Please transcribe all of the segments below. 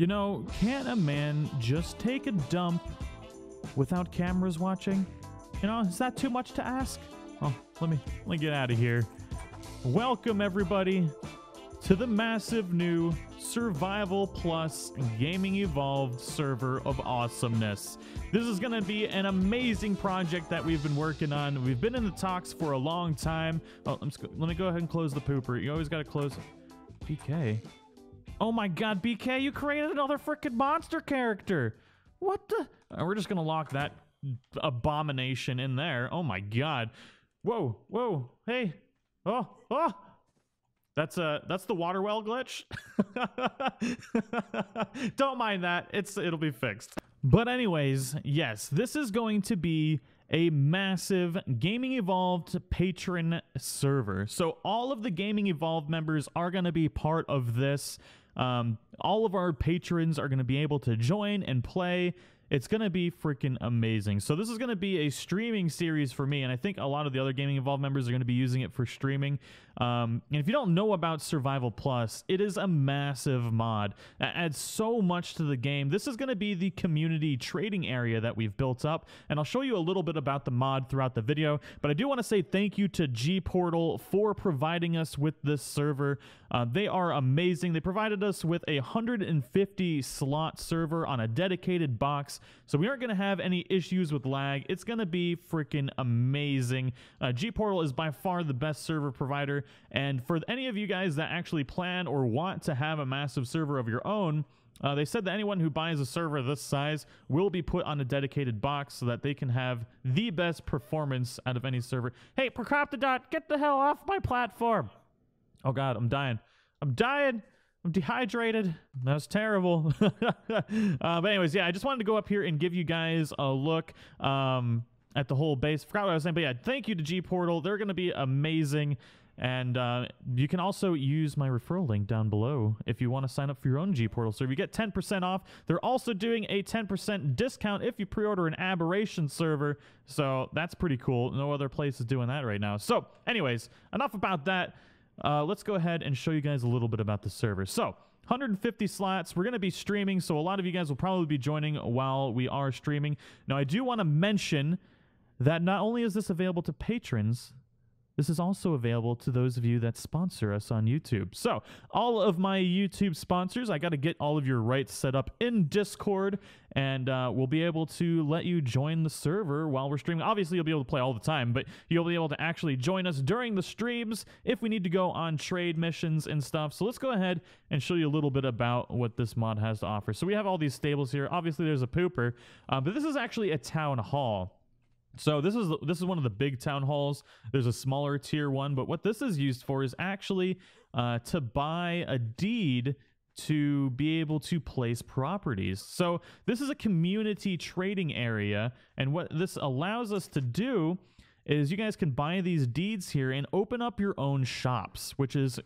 You know, can a man just take a dump without cameras watching? You know, is that too much to ask? Oh, let me get out of here. Welcome everybody to the massive new Survival Plus Gaming Evolved server of awesomeness. This is going to be an amazing project that we've been working on. We've been in the talks for a long time. Oh, let me go ahead and close the pooper. You always got to close. BK. Oh my god, BK, you created another freaking monster character. What the? We're just going to lock that abomination in there. Oh my god. Whoa, whoa, hey. Oh. That's the water well glitch. Don't mind that. It'll be fixed. But anyways, yes, this is going to be a massive Gaming Evolved patron server. So all of the Gaming Evolved members are going to be part of this. All of our patrons are going to be able to join and play. It's going to be freaking amazing. So this is going to be a streaming series for me, and I think a lot of the other Gaming Evolved members are going to be using it for streaming. And if you don't know about Survival Plus, it is a massive mod that adds so much to the game. This is going to be the community trading area that we've built up, and I'll show you a little bit about the mod throughout the video. But I do want to say thank you to G-Portal for providing us with this server. They are amazing. They provided us with a 150 slot server on a dedicated box, so we aren't going to have any issues with lag. It's going to be freaking amazing. G-Portal is by far the best server provider, and for any of you guys that actually plan or want to have a massive server of your own, they said that anyone who buys a server this size will be put on a dedicated box so that they can have the best performance out of any server. Hey, Procoptodot, get the hell off my platform! Oh god, I'm dying. I'm dying! I'm dehydrated. That was terrible. But anyways, yeah, I just wanted to go up here and give you guys a look at the whole base. Forgot what I was saying, but yeah, thank you to G-Portal. They're going to be amazing. And you can also use my referral link down below if you want to sign up for your own G-Portal server. You get 10% off. They're also doing a 10% discount if you pre-order an Aberration server. So that's pretty cool. No other place is doing that right now. So anyways, enough about that. Let's go ahead and show you guys a little bit about the server. So 150 slots. We're going to be streaming, so a lot of you guys will probably be joining while we are streaming. Now, I do want to mention that not only is this available to patrons, this is also available to those of you that sponsor us on YouTube. So, all of my YouTube sponsors, I got to get all of your rights set up in Discord, and we'll be able to let you join the server while we're streaming. Obviously, you'll be able to play all the time, but you'll be able to actually join us during the streams if we need to go on trade missions and stuff. So, let's go ahead and show you a little bit about what this mod has to offer. So, we have all these stables here. Obviously, there's a pooper, but this is actually a town hall. So this is one of the big town halls. There's a smaller tier one, but what this is used for is actually to buy a deed to be able to place properties. So this is a community trading area, and what this allows us to do is you guys can buy these deeds here and open up your own shops, which is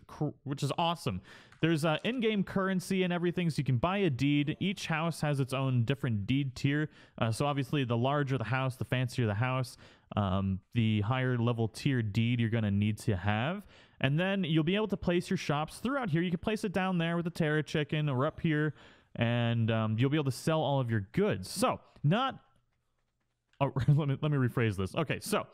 awesome. There's in-game currency and everything, so you can buy a deed. Each house has its own different deed tier. So obviously, the larger the house, the fancier the house, the higher level tier deed you're going to need to have. And then you'll be able to place your shops throughout here. You can place it down there with the Terra Chicken or up here, and you'll be able to sell all of your goods. So not... Oh, let me rephrase this. Okay, so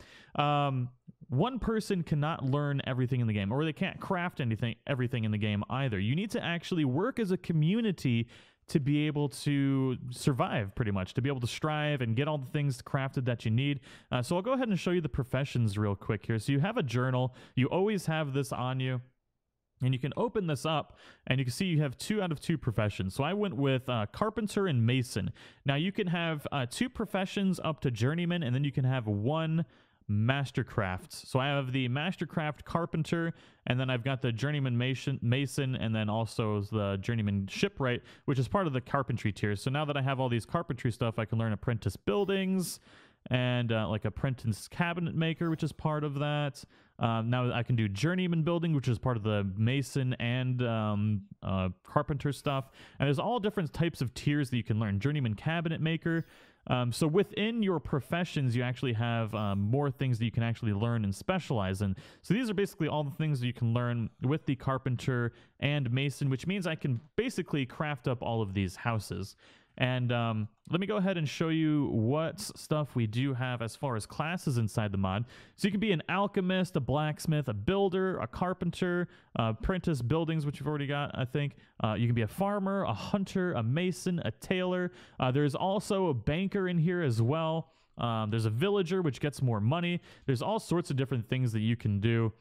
one person cannot learn everything in the game, or they can't craft everything in the game either. You need to actually work as a community to be able to survive, pretty much, to be able to strive and get all the things crafted that you need. So I'll go ahead and show you the professions real quick here. So you have a journal. You always have this on you. And you can open this up, and you can see you have 2 out of 2 professions. So I went with carpenter and mason. Now, you can have 2 professions up to journeyman, and then you can have 1 mastercraft. So I have the mastercraft carpenter, and then I've got the journeyman mason, and then also the journeyman shipwright, which is part of the carpentry tier. So now that I have all these carpentry stuff, I can learn apprentice buildings, and like apprentice cabinet maker, which is part of that. Now I can do journeyman building, which is part of the mason and carpenter stuff. And there's all different types of tiers that you can learn. Journeyman cabinet maker. So within your professions, you actually have more things that you can actually learn and specialize in. So these are basically all the things that you can learn with the carpenter and mason, which means I can basically craft up all of these houses. And let me go ahead and show you what stuff we do have as far as classes inside the mod. So you can be an alchemist, a blacksmith, a builder, a carpenter, apprentice buildings, which you've already got, I think. You can be a farmer, a hunter, a mason, a tailor. There's also a banker in here as well. There's a villager, which gets more money. There's all sorts of different things that you can do.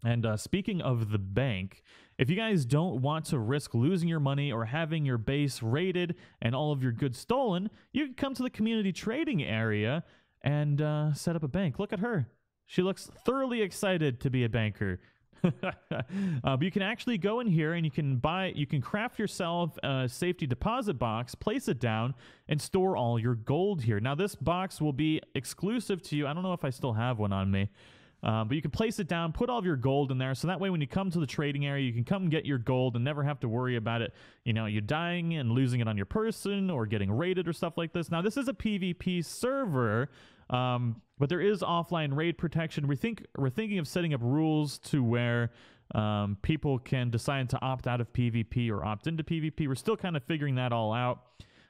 And speaking of the bank, if you guys don't want to risk losing your money or having your base raided and all of your goods stolen, you can come to the community trading area and set up a bank. Look at her. She looks thoroughly excited to be a banker. But you can actually go in here and you can craft yourself a safety deposit box, place it down, and store all your gold here. Now this box will be exclusive to you. I don't know if I still have one on me. But you can place it down, put all of your gold in there, so that way when you come to the trading area, you can come and get your gold and never have to worry about it, you know, you dying and losing it on your person or getting raided or stuff like this. Now, this is a PvP server, but there is offline raid protection. We're thinking of setting up rules to where people can decide to opt out of PvP or opt into PvP. We're still kind of figuring that all out.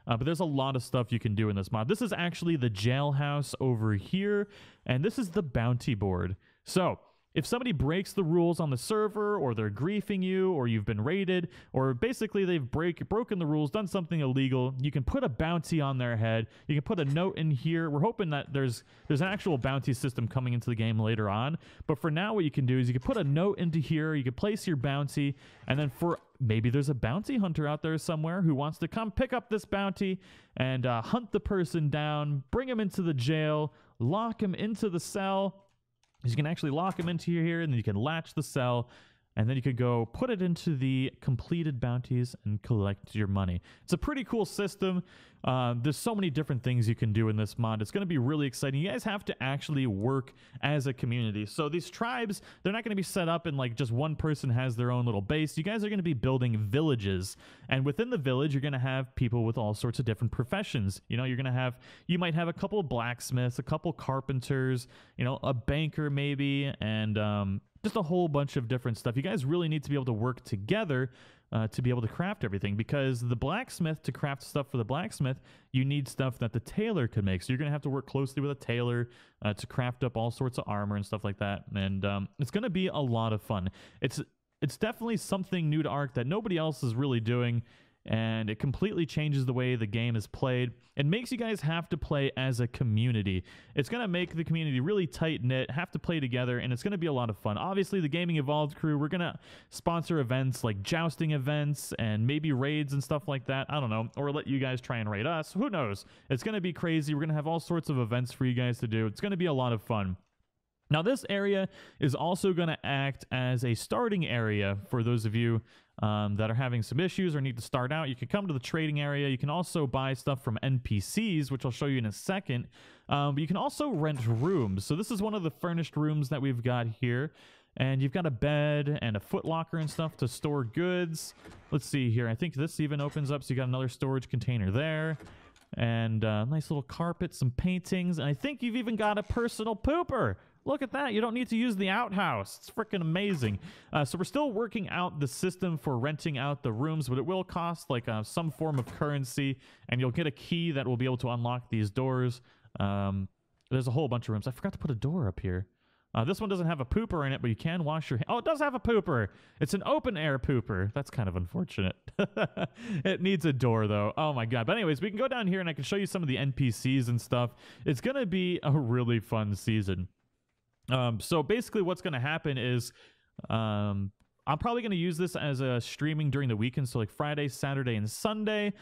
But there's a lot of stuff you can do in this mod. This is actually the jailhouse over here, and this is the bounty board. So, if somebody breaks the rules on the server, or they're griefing you, or you've been raided, or basically they've broken the rules, done something illegal, you can put a bounty on their head. You can put a note in here. We're hoping that there's an actual bounty system coming into the game later on. But for now, what you can do is you can put a note into here, you can place your bounty, and then maybe there's a bounty hunter out there somewhere who wants to come pick up this bounty and hunt the person down, bring him into the jail, lock him into the cell. You can actually lock him into here, and then you can latch the cell, and then you could go put it into the completed bounties and collect your money. It's a pretty cool system. There's so many different things you can do in this mod. It's going to be really exciting. You guys have to actually work as a community. So these tribes, they're not going to be set up in like just one person has their own little base. You guys are going to be building villages. And within the village, you're going to have people with all sorts of different professions. You know, you might have a couple of blacksmiths, a couple carpenters, you know, a banker maybe, and just a whole bunch of different stuff. You guys really need to be able to work together to be able to craft everything, because the blacksmith, to craft stuff for the blacksmith, you need stuff that the tailor could make. So you're going to have to work closely with a tailor to craft up all sorts of armor and stuff like that. And it's going to be a lot of fun. It's definitely something new to Ark that nobody else is really doing, and it completely changes the way the game is played. It makes you guys have to play as a community. It's going to make the community really tight-knit, have to play together, and it's going to be a lot of fun. Obviously, the Gaming Evolved crew, we're going to sponsor events like jousting events and maybe raids and stuff like that. I don't know. Or let you guys try and raid us. Who knows? It's going to be crazy. We're going to have all sorts of events for you guys to do. It's going to be a lot of fun. Now, this area is also going to act as a starting area for those of you that are having some issues or need to start out. You can come to the trading area. You can also buy stuff from NPCs, which I'll show you in a second. But you can also rent rooms. So this is one of the furnished rooms that we've got here. And you've got a bed and a footlocker and stuff to store goods. Let's see here. I think this even opens up, so you got another storage container there. And nice little carpet, some paintings. And I think you've even got a personal pooper. Look at that. You don't need to use the outhouse. It's freaking amazing. So we're still working out the system for renting out the rooms, but it will cost like some form of currency, and you'll get a key that will be able to unlock these doors. There's a whole bunch of rooms. I forgot to put a door up here. This one doesn't have a pooper in it, but you can wash your hands. Oh, it does have a pooper. It's an open air pooper. That's kind of unfortunate. It needs a door, though. Oh, my God. But anyways, we can go down here, and I can show you some of the NPCs and stuff. It's going to be a really fun season. So basically what's going to happen is I'm probably going to use this as a streaming during the weekend, so like Friday, Saturday, and Sunday.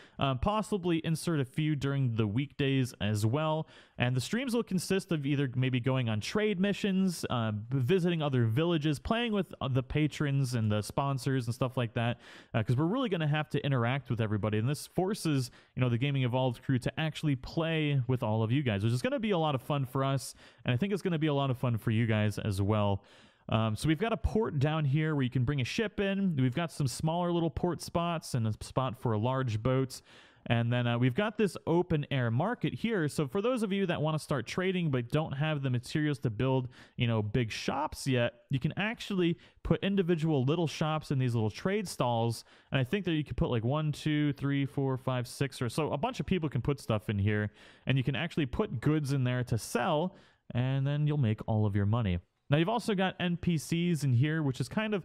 Possibly insert a few during the weekdays as well. And the streams will consist of either maybe going on trade missions, visiting other villages, playing with the patrons and the sponsors and stuff like that, because we're really going to have to interact with everybody. And this forces, you know, the Gaming Evolved crew to actually play with all of you guys, which is going to be a lot of fun for us. And I think it's going to be a lot of fun for you guys as well. So we've got a port down here where you can bring a ship in. We've got some smaller little port spots and a spot for large boats. And then we've got this open air market here. So for those of you that want to start trading but don't have the materials to build, you know, big shops yet, you can actually put individual little shops in these little trade stalls. And I think that you could put like 1, 2, 3, 4, 5, 6 or so. A bunch of people can put stuff in here, and you can actually put goods in there to sell, and then you'll make all of your money. Now, you've also got NPCs in here, which is kind of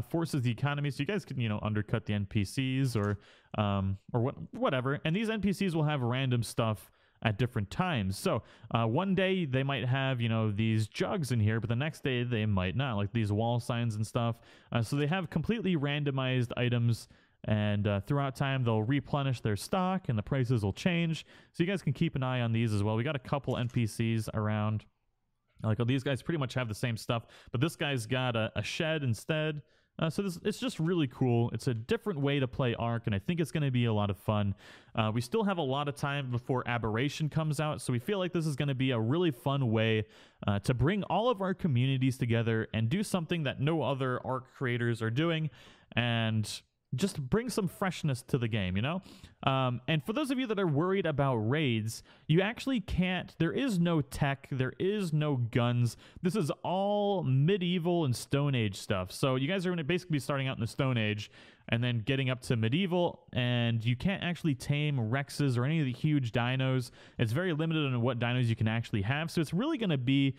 forces the economy. So you guys can, you know, undercut the NPCs or whatever. And these NPCs will have random stuff at different times. So one day they might have, you know, these jugs in here, but the next day they might not, like these wall signs and stuff. So they have completely randomized items. And throughout time, they'll replenish their stock and the prices will change. So you guys can keep an eye on these as well. We got a couple NPCs around. Like, oh, these guys pretty much have the same stuff, but this guy's got a shed instead. So it's just really cool. It's a different way to play Ark, and I think it's going to be a lot of fun. We still have a lot of time before Aberration comes out, so we feel like this is going to be a really fun way to bring all of our communities together and do something that no other Ark creators are doing, and just bring some freshness to the game, you know? And for those of you that are worried about raids, you actually can't. There is no tech. There is no guns. This is all medieval and Stone Age stuff. So you guys are going to basically be starting out in the Stone Age and then getting up to medieval, and you can't actually tame Rexes or any of the huge dinos. It's very limited on what dinos you can actually have. So it's really going to be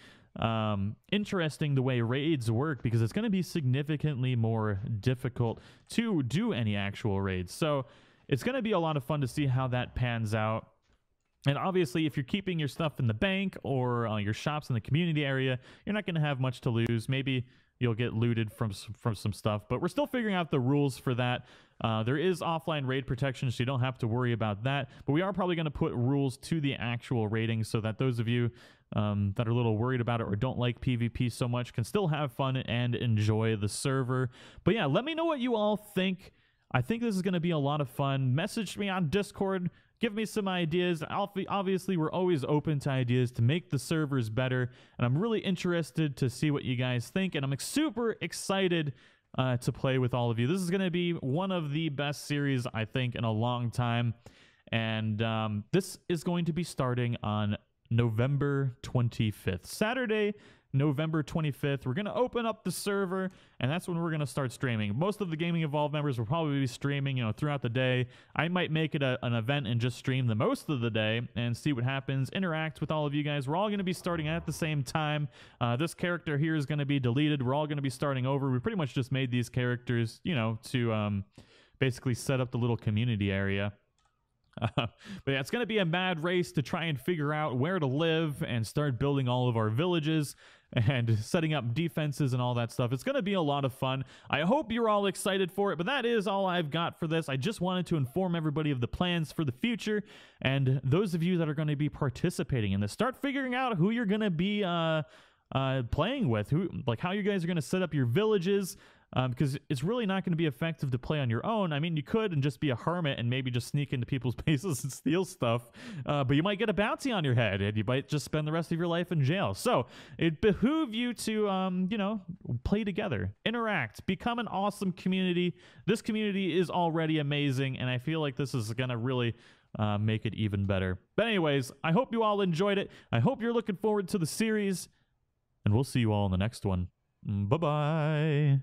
interesting the way raids work, because it's going to be significantly more difficult to do any actual raids. So it's going to be a lot of fun to see how that pans out. And obviously, if you're keeping your stuff in the bank or your shops in the community area, you're not going to have much to lose. Maybe you'll get looted from some stuff, but we're still figuring out the rules for that. There is offline raid protection, so you don't have to worry about that. But we are probably going to put rules to the actual raiding so that those of you that are a little worried about it or don't like PvP so much can still have fun and enjoy the server. But yeah, let me know what you all think. I think this is going to be a lot of fun. Message me on Discord. Give me some ideas. Obviously, we're always open to ideas to make the servers better, and I'm really interested to see what you guys think, and I'm super excited to play with all of you. This is going to be one of the best series, I think, in a long time, and this is going to be starting on November 25th. Saturday, November 25th. We're going to open up the server, and that's when we're going to start streaming. Most of the Gaming Evolved members will probably be streaming, you know, throughout the day. I might make it an event and just stream the most of the day and see what happens, interact with all of you guys. We're all going to be starting at the same time. This character here is going to be deleted. We're all going to be starting over. We pretty much just made these characters, you know, to basically set up the little community area. But yeah, it's going to be a mad race to try and figure out where to live and start building all of our villages and setting up defenses and all that stuff. It's going to be a lot of fun. I hope you're all excited for it, but that is all I've got for this. I just wanted to inform everybody of the plans for the future, and those of you that are going to be participating in this, start figuring out who you're going to be playing with, like how you guys are going to set up your villages. Because it's really not going to be effective to play on your own. I mean, you could and just be a hermit and maybe just sneak into people's bases and steal stuff, but you might get a bounty on your head and you might just spend the rest of your life in jail. So it behooves you to, you know, play together, interact, become an awesome community. This community is already amazing, and I feel like this is going to really make it even better. But anyways, I hope you all enjoyed it. I hope you're looking forward to the series, and we'll see you all in the next one. Bye-bye.